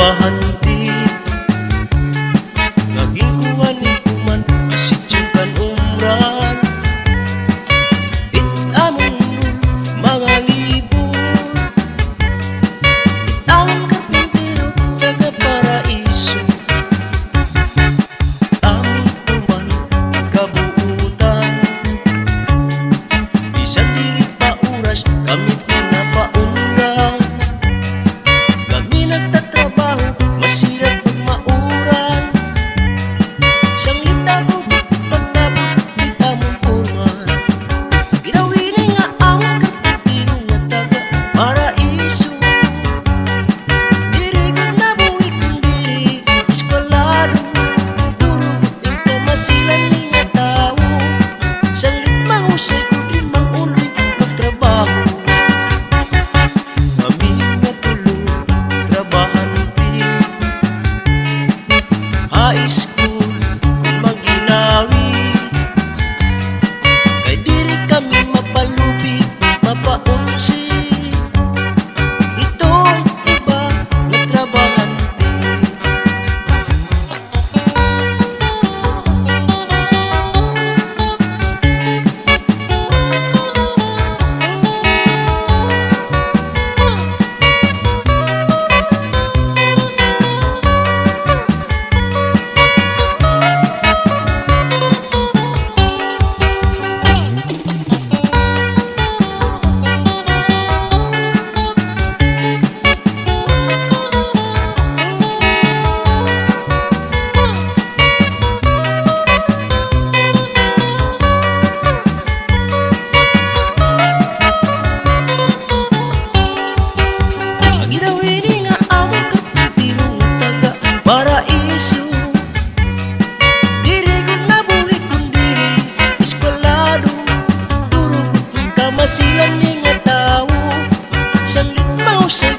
trabahan ti naging kuha ni kuman asityo kan umran it among nur mga libur it among karpintero taga paraiso among kuman kabuutan bisan diri pa oras kamit na napaundang kami nagtatrabaho masirap pag mauran siyang litago pagtabot di tamong porman ginawili nga among karpintero nga taga paraiso diri ko nabuhi kung diri eskwalado durugot ng kamasilan ni nga tao siyang litmahusay ko di manguloy magtrabaho kami nga tulo trabahan ti high school kung maginawi kay diri kami mapalubi mapaunsi itong iba nga trabahan ti ginawili nga among karpintero nga taga paraiso diri ko nabuhi kung diri eskwalado durugot ng kamasilan ni nga tao siyang litmaw sa